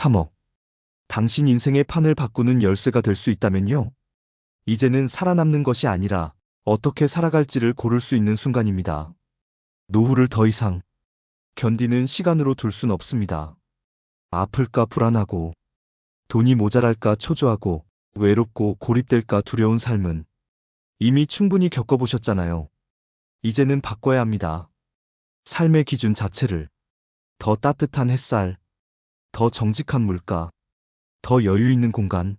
3억. 당신 인생의 판을 바꾸는 열쇠가 될 수 있다면요. 이제는 살아남는 것이 아니라 어떻게 살아갈지를 고를 수 있는 순간입니다. 노후를 더 이상 견디는 시간으로 둘 순 없습니다. 아플까 불안하고, 돈이 모자랄까 초조하고, 외롭고 고립될까 두려운 삶은 이미 충분히 겪어보셨잖아요. 이제는 바꿔야 합니다. 삶의 기준 자체를. 더 따뜻한 햇살, 더 정직한 물가, 더 여유 있는 공간.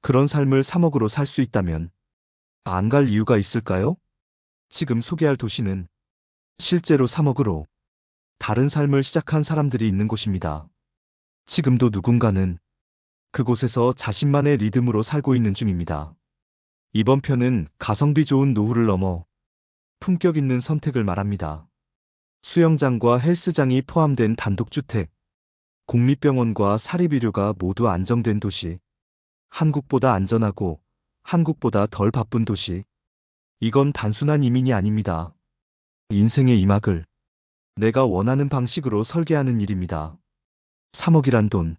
그런 삶을 3억으로 살 수 있다면 안 갈 이유가 있을까요? 지금 소개할 도시는 실제로 3억으로 다른 삶을 시작한 사람들이 있는 곳입니다. 지금도 누군가는 그곳에서 자신만의 리듬으로 살고 있는 중입니다. 이번 편은 가성비 좋은 노후를 넘어 품격 있는 선택을 말합니다. 수영장과 헬스장이 포함된 단독주택, 공립병원과 사립의료가 모두 안정된 도시, 한국보다 안전하고 한국보다 덜 바쁜 도시. 이건 단순한 이민이 아닙니다. 인생의 이막을 내가 원하는 방식으로 설계하는 일입니다. 3억이란 돈,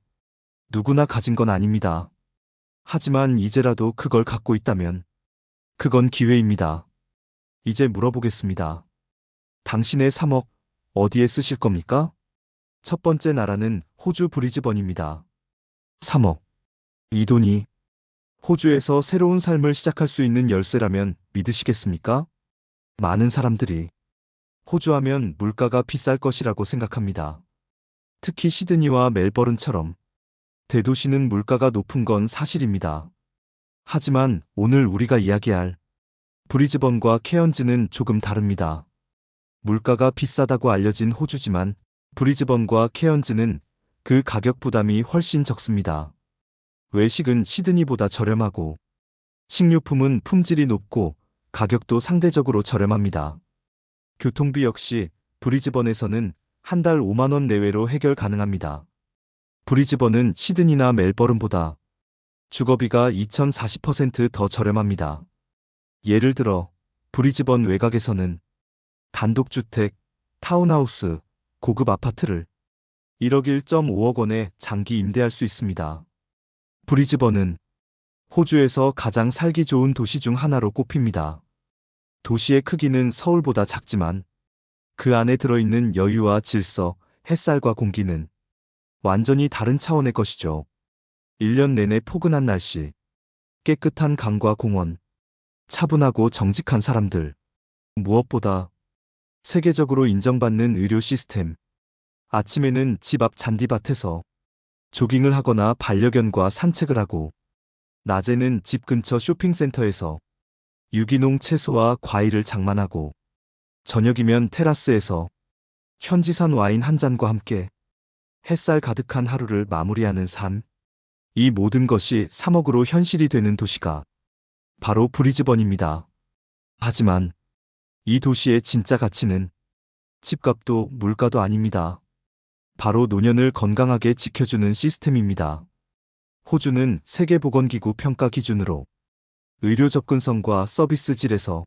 누구나 가진 건 아닙니다. 하지만 이제라도 그걸 갖고 있다면 그건 기회입니다. 이제 물어보겠습니다. 당신의 3억 어디에 쓰실 겁니까? 첫 번째 나라는 호주 브리즈번입니다. 3억. 이 돈이 호주에서 새로운 삶을 시작할 수 있는 열쇠라면 믿으시겠습니까? 많은 사람들이 호주 하면 물가가 비쌀 것이라고 생각합니다. 특히 시드니와 멜버른처럼 대도시는 물가가 높은 건 사실입니다. 하지만 오늘 우리가 이야기할 브리즈번과 케언즈는 조금 다릅니다. 물가가 비싸다고 알려진 호주지만 브리즈번과 케언즈는 그 가격 부담이 훨씬 적습니다. 외식은 시드니보다 저렴하고, 식료품은 품질이 높고 가격도 상대적으로 저렴합니다. 교통비 역시 브리즈번에서는 한 달 5만 원 내외로 해결 가능합니다. 브리즈번은 시드니나 멜버른보다 주거비가 2040% 더 저렴합니다. 예를 들어 브리즈번 외곽에서는 단독주택, 타운하우스, 고급 아파트를 1억 1.5억 원에 장기 임대할 수 있습니다. 브리즈번은 호주에서 가장 살기 좋은 도시 중 하나로 꼽힙니다. 도시의 크기는 서울보다 작지만 그 안에 들어있는 여유와 질서, 햇살과 공기는 완전히 다른 차원의 것이죠. 1년 내내 포근한 날씨, 깨끗한 강과 공원, 차분하고 정직한 사람들, 무엇보다 세계적으로 인정받는 의료 시스템. 아침에는 집 앞 잔디밭에서 조깅을 하거나 반려견과 산책을 하고, 낮에는 집 근처 쇼핑센터에서 유기농 채소와 과일을 장만하고, 저녁이면 테라스에서 현지산 와인 한 잔과 함께 햇살 가득한 하루를 마무리하는 삶. 이 모든 것이 3억으로 현실이 되는 도시가 바로 브리즈번입니다. 하지만 이 도시의 진짜 가치는 집값도 물가도 아닙니다. 바로 노년을 건강하게 지켜주는 시스템입니다. 호주는 세계보건기구 평가 기준으로 의료 접근성과 서비스 질에서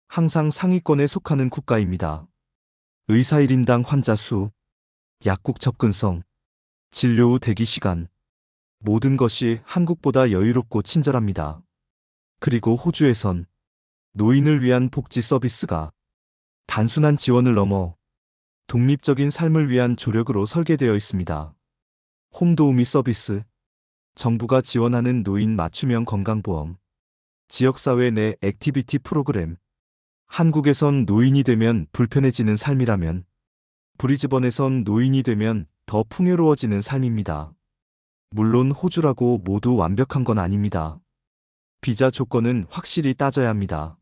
항상 상위권에 속하는 국가입니다. 의사 1인당 환자 수, 약국 접근성, 진료 후 대기 시간, 모든 것이 한국보다 여유롭고 친절합니다. 그리고 호주에선 노인을 위한 복지 서비스가 단순한 지원을 넘어 독립적인 삶을 위한 조력으로 설계되어 있습니다. 홈도우미 서비스, 정부가 지원하는 노인 맞춤형 건강보험, 지역사회 내 액티비티 프로그램. 한국에선 노인이 되면 불편해지는 삶이라면 브리즈번에선 노인이 되면 더 풍요로워지는 삶입니다. 물론 호주라고 모두 완벽한 건 아닙니다. 비자 조건은 확실히 따져야 합니다.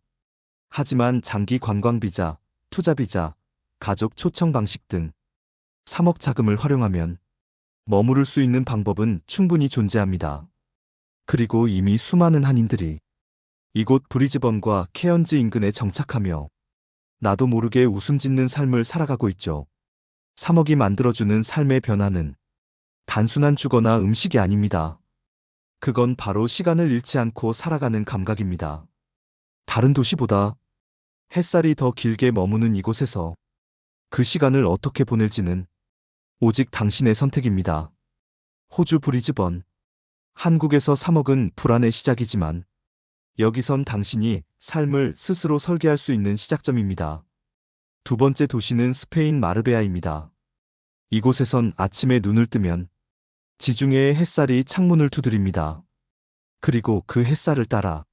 하지만 장기 관광비자, 투자비자, 가족 초청 방식 등 3억 자금을 활용하면 머무를 수 있는 방법은 충분히 존재합니다. 그리고 이미 수많은 한인들이 이곳 브리즈번과 케언즈 인근에 정착하며 나도 모르게 웃음 짓는 삶을 살아가고 있죠. 3억이 만들어주는 삶의 변화는 단순한 주거나 음식이 아닙니다. 그건 바로 시간을 잃지 않고 살아가는 감각입니다. 다른 도시보다 햇살이 더 길게 머무는 이곳에서 그 시간을 어떻게 보낼지는 오직 당신의 선택입니다. 호주 브리즈번. 한국에서 3억은 불안의 시작이지만 여기선 당신이 삶을 스스로 설계할 수 있는 시작점입니다. 두 번째 도시는 스페인 마르베아입니다. 이곳에선 아침에 눈을 뜨면 지중해의 햇살이 창문을 두드립니다. 그리고 그 햇살을 따라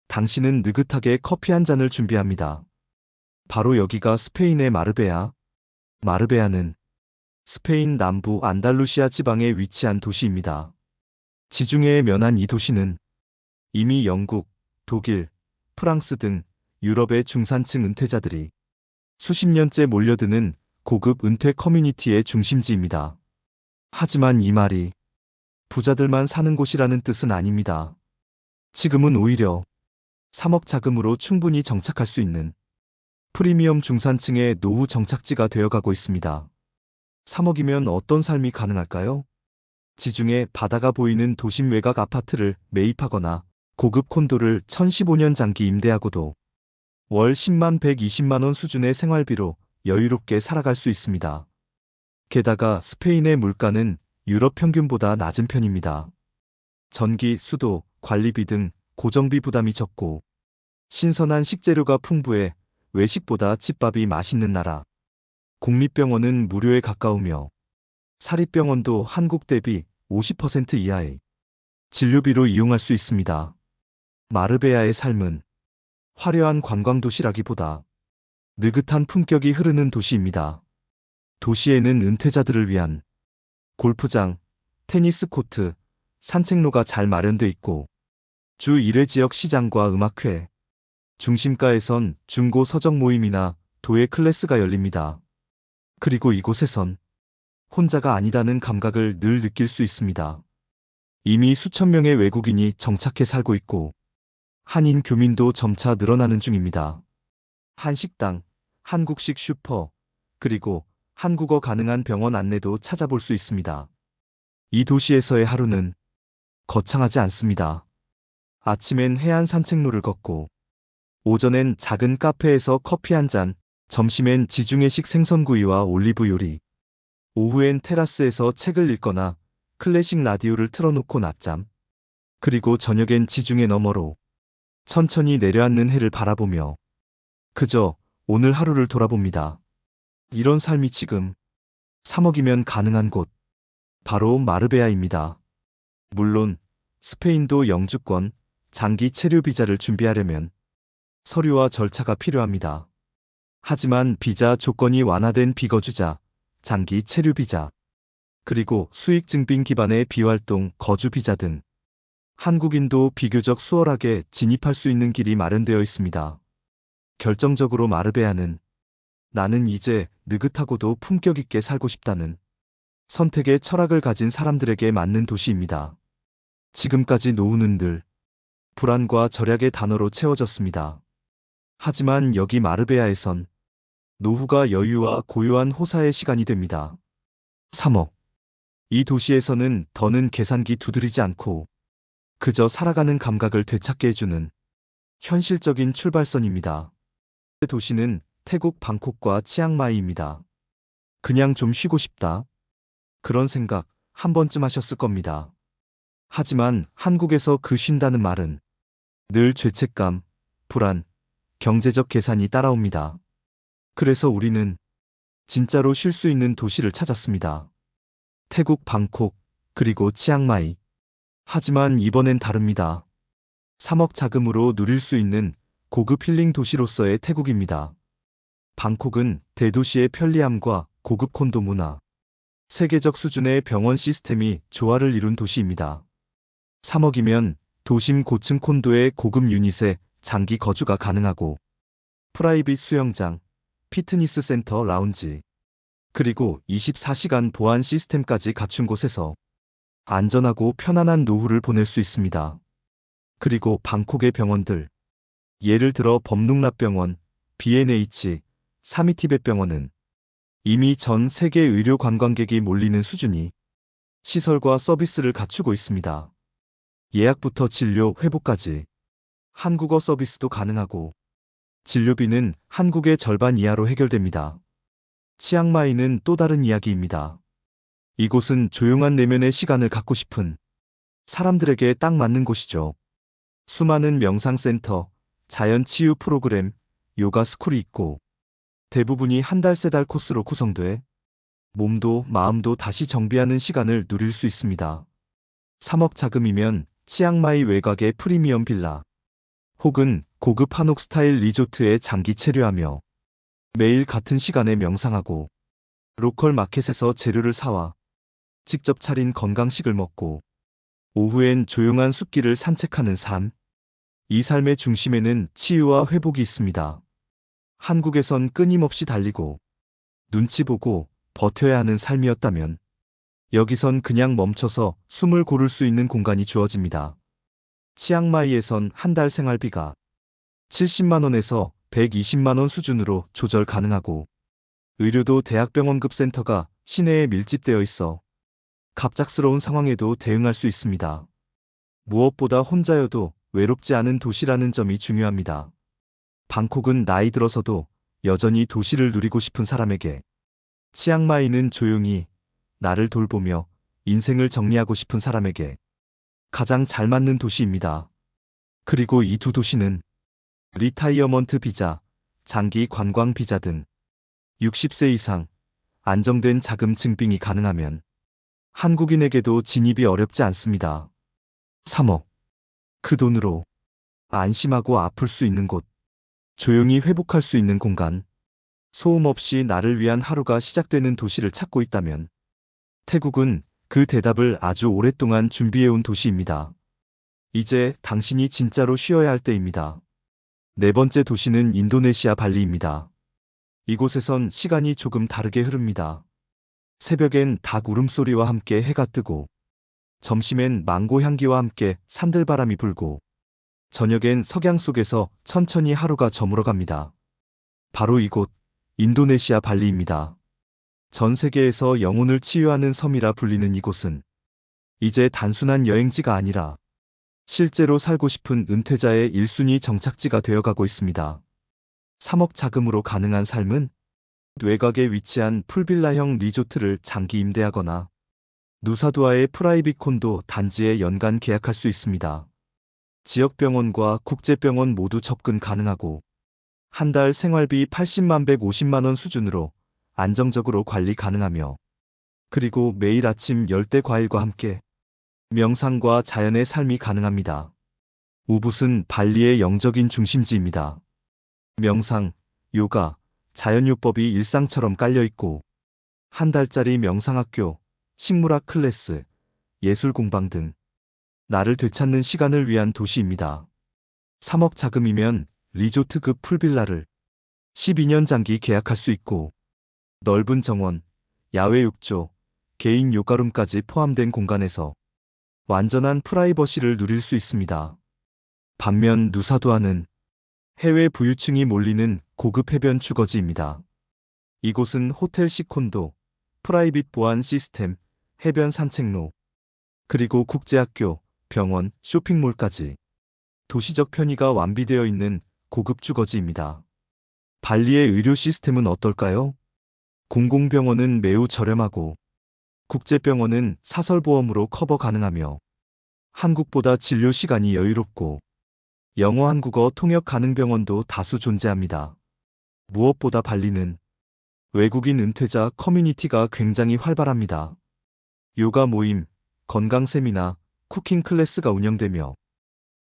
당신은 느긋하게 커피 한 잔을 준비합니다. 바로 여기가 스페인의 마르베아. 마르베아는 스페인 남부 안달루시아 지방에 위치한 도시입니다. 지중해에 면한 이 도시는 이미 영국, 독일, 프랑스 등 유럽의 중산층 은퇴자들이 수십 년째 몰려드는 고급 은퇴 커뮤니티의 중심지입니다. 하지만 이 말이 부자들만 사는 곳이라는 뜻은 아닙니다. 지금은 오히려 3억 자금으로 충분히 정착할 수 있는 프리미엄 중산층의 노후 정착지가 되어가고 있습니다. 3억이면 어떤 삶이 가능할까요? 지중해 바다가 보이는 도심 외곽 아파트를 매입하거나 고급 콘도를 1015년 장기 임대하고도 월 10만 120만 원 수준의 생활비로 여유롭게 살아갈 수 있습니다. 게다가 스페인의 물가는 유럽 평균보다 낮은 편입니다. 전기, 수도, 관리비 등 고정비 부담이 적고 신선한 식재료가 풍부해 외식보다 집밥이 맛있는 나라. 국립병원은 무료에 가까우며 사립병원도 한국 대비 50% 이하의 진료비로 이용할 수 있습니다. 마르베아의 삶은 화려한 관광도시라기보다 느긋한 품격이 흐르는 도시입니다. 도시에는 은퇴자들을 위한 골프장, 테니스 코트, 산책로가 잘 마련돼 있고 주 1회 지역 시장과 음악회, 중심가에선 중고 서적 모임이나 도예 클래스가 열립니다. 그리고 이곳에선 혼자가 아니다는 감각을 늘 느낄 수 있습니다. 이미 수천 명의 외국인이 정착해 살고 있고 한인 교민도 점차 늘어나는 중입니다. 한식당, 한국식 슈퍼, 그리고 한국어 가능한 병원 안내도 찾아볼 수 있습니다. 이 도시에서의 하루는 거창하지 않습니다. 아침엔 해안 산책로를 걷고 오전엔 작은 카페에서 커피 한 잔, 점심엔 지중해식 생선구이와 올리브 요리, 오후엔 테라스에서 책을 읽거나 클래식 라디오를 틀어놓고 낮잠, 그리고 저녁엔 지중해 너머로 천천히 내려앉는 해를 바라보며 그저 오늘 하루를 돌아봅니다. 이런 삶이 지금 3억이면 가능한 곳, 바로 마르베아입니다. 물론 스페인도 영주권, 장기 체류 비자를 준비하려면 서류와 절차가 필요합니다. 하지만 비자 조건이 완화된 비거주자, 장기 체류 비자, 그리고 수익 증빙 기반의 비활동 거주 비자 등 한국인도 비교적 수월하게 진입할 수 있는 길이 마련되어 있습니다. 결정적으로 마르베아는 나는 이제 느긋하고도 품격 있게 살고 싶다는 선택의 철학을 가진 사람들에게 맞는 도시입니다. 지금까지 노후는 늘 불안과 절약의 단어로 채워졌습니다. 하지만 여기 마르베아에선 노후가 여유와 고요한 호사의 시간이 됩니다. 3억. 이 도시에서는 더는 계산기 두드리지 않고 그저 살아가는 감각을 되찾게 해주는 현실적인 출발선입니다. 도시는 태국 방콕과 치앙마이입니다. 그냥 좀 쉬고 싶다. 그런 생각 한 번쯤 하셨을 겁니다. 하지만 한국에서 그 쉰다는 말은 늘 죄책감, 불안, 경제적 계산이 따라옵니다. 그래서 우리는 진짜로 쉴 수 있는 도시를 찾았습니다. 태국 방콕, 그리고 치앙마이. 하지만 이번엔 다릅니다. 3억 자금으로 누릴 수 있는 고급 힐링 도시로서의 태국입니다. 방콕은 대도시의 편리함과 고급 콘도 문화, 세계적 수준의 병원 시스템이 조화를 이룬 도시입니다. 3억이면 도심 고층 콘도의 고급 유닛에 장기 거주가 가능하고 프라이빗 수영장, 피트니스 센터 라운지, 그리고 24시간 보안 시스템까지 갖춘 곳에서 안전하고 편안한 노후를 보낼 수 있습니다. 그리고 방콕의 병원들, 예를 들어 범룩랍병원, B&H, 사미티벳병원은 이미 전 세계 의료 관광객이 몰리는 수준이 시설과 서비스를 갖추고 있습니다. 예약부터 진료, 회복까지 한국어 서비스도 가능하고 진료비는 한국의 절반 이하로 해결됩니다. 치앙마이는 또 다른 이야기입니다. 이곳은 조용한 내면의 시간을 갖고 싶은 사람들에게 딱 맞는 곳이죠. 수많은 명상센터, 자연 치유 프로그램, 요가 스쿨이 있고 대부분이 한 달, 세 달 코스로 구성돼 몸도 마음도 다시 정비하는 시간을 누릴 수 있습니다. 3억 자금이면 치앙마이 외곽의 프리미엄 빌라 혹은 고급 한옥 스타일 리조트에 장기 체류하며 매일 같은 시간에 명상하고 로컬 마켓에서 재료를 사와 직접 차린 건강식을 먹고 오후엔 조용한 숲길을 산책하는 삶. 이 삶의 중심에는 치유와 회복이 있습니다. 한국에선 끊임없이 달리고 눈치 보고 버텨야 하는 삶이었다면 여기선 그냥 멈춰서 숨을 고를 수 있는 공간이 주어집니다. 치앙마이에선 한 달 생활비가 70만 원에서 120만 원 수준으로 조절 가능하고 의료도 대학병원급 센터가 시내에 밀집되어 있어 갑작스러운 상황에도 대응할 수 있습니다. 무엇보다 혼자여도 외롭지 않은 도시라는 점이 중요합니다. 방콕은 나이 들어서도 여전히 도시를 누리고 싶은 사람에게, 치앙마이는 조용히 나를 돌보며 인생을 정리하고 싶은 사람에게 가장 잘 맞는 도시입니다. 그리고 이 두 도시는 리타이어먼트 비자, 장기 관광 비자 등 60세 이상 안정된 자금 증빙이 가능하면 한국인에게도 진입이 어렵지 않습니다. 3억. 그 돈으로 안심하고 아플 수 있는 곳, 조용히 회복할 수 있는 공간, 소음 없이 나를 위한 하루가 시작되는 도시를 찾고 있다면 태국은 그 대답을 아주 오랫동안 준비해온 도시입니다. 이제 당신이 진짜로 쉬어야 할 때입니다. 네 번째 도시는 인도네시아 발리입니다. 이곳에선 시간이 조금 다르게 흐릅니다. 새벽엔 닭 울음소리와 함께 해가 뜨고, 점심엔 망고 향기와 함께 산들바람이 불고, 저녁엔 석양 속에서 천천히 하루가 저물어갑니다. 바로 이곳, 인도네시아 발리입니다. 전 세계에서 영혼을 치유하는 섬이라 불리는 이곳은 이제 단순한 여행지가 아니라 실제로 살고 싶은 은퇴자의 1순위 정착지가 되어가고 있습니다. 3억 자금으로 가능한 삶은 외곽에 위치한 풀빌라형 리조트를 장기 임대하거나 누사두아의 프라이빗 콘도 단지에 연간 계약할 수 있습니다. 지역병원과 국제병원 모두 접근 가능하고 한 달 생활비 80만 150만 원 수준으로 안정적으로 관리 가능하며, 그리고 매일 아침 열대 과일과 함께 명상과 자연의 삶이 가능합니다. 우붓은 발리의 영적인 중심지입니다. 명상, 요가, 자연요법이 일상처럼 깔려있고 한 달짜리 명상학교, 식물학 클래스, 예술 공방 등 나를 되찾는 시간을 위한 도시입니다. 3억 자금이면 리조트급 풀빌라를 12년 장기 계약할 수 있고 넓은 정원, 야외 욕조, 개인 요가룸까지 포함된 공간에서 완전한 프라이버시를 누릴 수 있습니다. 반면 누사두아는 해외 부유층이 몰리는 고급 해변 주거지입니다. 이곳은 호텔식 콘도, 프라이빗 보안 시스템, 해변 산책로, 그리고 국제학교, 병원, 쇼핑몰까지 도시적 편의가 완비되어 있는 고급 주거지입니다. 발리의 의료 시스템은 어떨까요? 공공병원은 매우 저렴하고 국제병원은 사설보험으로 커버 가능하며 한국보다 진료 시간이 여유롭고 영어 한국어 통역 가능 병원도 다수 존재합니다. 무엇보다 발리는 외국인 은퇴자 커뮤니티가 굉장히 활발합니다. 요가 모임, 건강 세미나, 쿠킹 클래스가 운영되며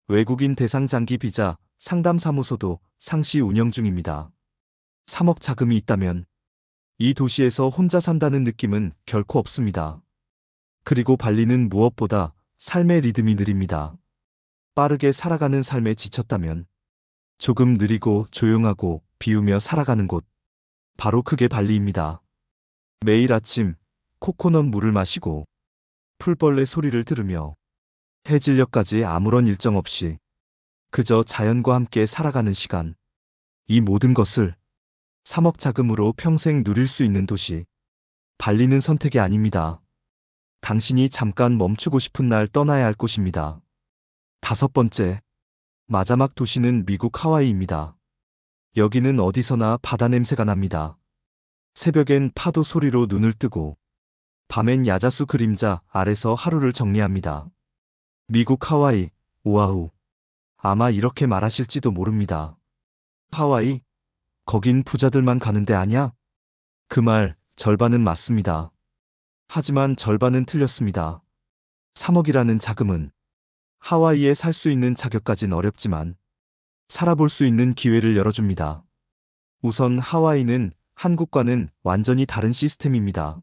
외국인 대상 장기 비자 상담 사무소도 상시 운영 중입니다. 3억 자금이 있다면 이 도시에서 혼자 산다는 느낌은 결코 없습니다. 그리고 발리는 무엇보다 삶의 리듬이 느립니다. 빠르게 살아가는 삶에 지쳤다면 조금 느리고 조용하고 비우며 살아가는 곳, 바로 그게 발리입니다. 매일 아침 코코넛 물을 마시고 풀벌레 소리를 들으며 해질녘까지 아무런 일정 없이 그저 자연과 함께 살아가는 시간, 이 모든 것을 3억 자금으로 평생 누릴 수 있는 도시, 발리는 선택이 아닙니다. 당신이 잠깐 멈추고 싶은 날 떠나야 할 곳입니다. 5번째, 마자막 도시는 미국 하와이입니다. 여기는 어디서나 바다 냄새가 납니다. 새벽엔 파도 소리로 눈을 뜨고 밤엔 야자수 그림자 아래서 하루를 정리합니다. 미국 하와이, 오아후. 아마 이렇게 말하실지도 모릅니다. 하와이? 거긴 부자들만 가는 데 아냐? 그 말, 절반은 맞습니다. 하지만 절반은 틀렸습니다. 3억이라는 자금은 하와이에 살 수 있는 자격까진 어렵지만 살아볼 수 있는 기회를 열어줍니다. 우선 하와이는 한국과는 완전히 다른 시스템입니다.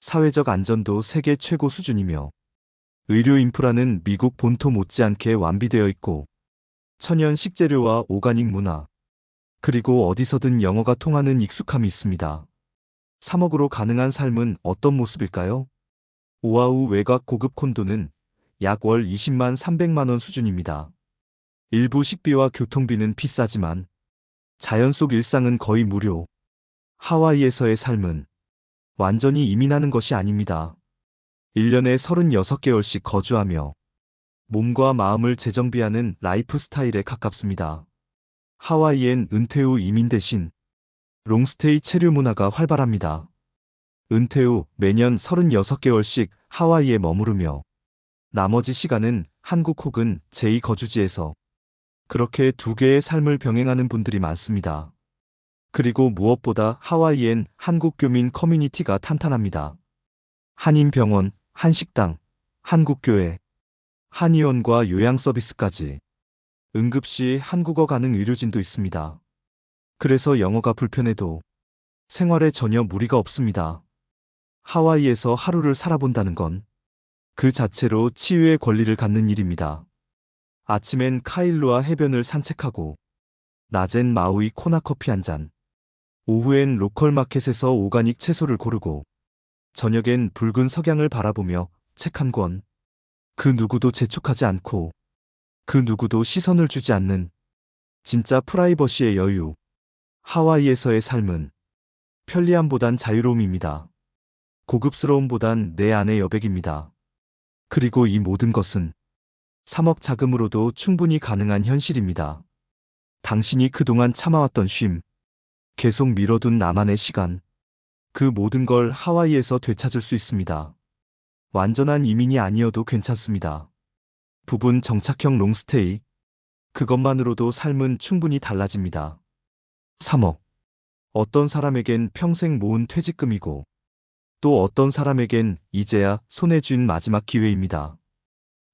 사회적 안전도 세계 최고 수준이며 의료 인프라는 미국 본토 못지않게 완비되어 있고 천연 식재료와 오가닉 문화, 그리고 어디서든 영어가 통하는 익숙함이 있습니다. 3억으로 가능한 삶은 어떤 모습일까요? 오아후 외곽 고급 콘도는 약 월 20만 300만 원 수준입니다. 일부 식비와 교통비는 비싸지만 자연 속 일상은 거의 무료. 하와이에서의 삶은 완전히 이민하는 것이 아닙니다. 1년에 36개월씩 거주하며 몸과 마음을 재정비하는 라이프 스타일에 가깝습니다. 하와이엔 은퇴 후 이민 대신 롱스테이 체류 문화가 활발합니다. 은퇴 후 매년 36개월씩 하와이에 머무르며 나머지 시간은 한국 혹은 제2거주지에서 그렇게 두 개의 삶을 병행하는 분들이 많습니다. 그리고 무엇보다 하와이엔 한국 교민 커뮤니티가 탄탄합니다. 한인병원, 한식당, 한국교회, 한의원과 요양 서비스까지 응급시 한국어 가능 의료진도 있습니다. 그래서 영어가 불편해도 생활에 전혀 무리가 없습니다. 하와이에서 하루를 살아본다는 건 그 자체로 치유의 권리를 갖는 일입니다. 아침엔 카일루아 해변을 산책하고 낮엔 마우이 코나커피 한 잔, 오후엔 로컬 마켓에서 오가닉 채소를 고르고 저녁엔 붉은 석양을 바라보며 책 한 권. 그 누구도 재촉하지 않고 그 누구도 시선을 주지 않는 진짜 프라이버시의 여유. 하와이에서의 삶은 편리함보단 자유로움입니다. 고급스러움보단 내 안의 여백입니다. 그리고 이 모든 것은 3억 자금으로도 충분히 가능한 현실입니다. 당신이 그동안 참아왔던 쉼, 계속 미뤄둔 나만의 시간, 그 모든 걸 하와이에서 되찾을 수 있습니다. 완전한 이민이 아니어도 괜찮습니다. 부분 정착형 롱스테이, 그것만으로도 삶은 충분히 달라집니다. 3억. 어떤 사람에겐 평생 모은 퇴직금이고 또 어떤 사람에겐 이제야 손에 쥔 마지막 기회입니다.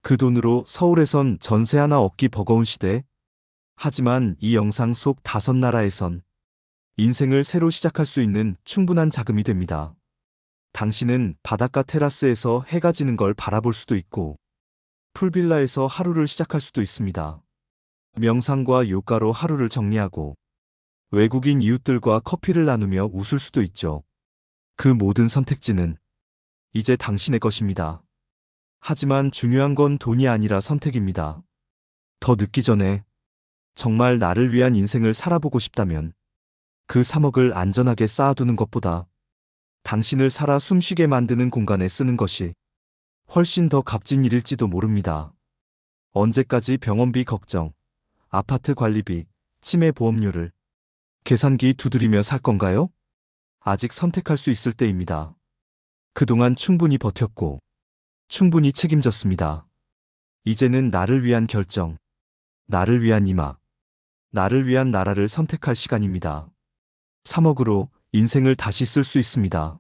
그 돈으로 서울에선 전세 하나 얻기 버거운 시대. 하지만 이 영상 속 5나라에선 인생을 새로 시작할 수 있는 충분한 자금이 됩니다. 당신은 바닷가 테라스에서 해가 지는 걸 바라볼 수도 있고 풀빌라에서 하루를 시작할 수도 있습니다. 명상과 요가로 하루를 정리하고 외국인 이웃들과 커피를 나누며 웃을 수도 있죠. 그 모든 선택지는 이제 당신의 것입니다. 하지만 중요한 건 돈이 아니라 선택입니다. 더 늦기 전에 정말 나를 위한 인생을 살아보고 싶다면 그 3억을 안전하게 쌓아두는 것보다 당신을 살아 숨쉬게 만드는 공간에 쓰는 것이 훨씬 더 값진 일일지도 모릅니다. 언제까지 병원비 걱정, 아파트 관리비, 치매 보험료를 계산기 두드리며 살 건가요? 아직 선택할 수 있을 때입니다. 그동안 충분히 버텼고 충분히 책임졌습니다. 이제는 나를 위한 결정, 나를 위한 이마, 나를 위한 나라를 선택할 시간입니다. 3억으로 인생을 다시 쓸 수 있습니다.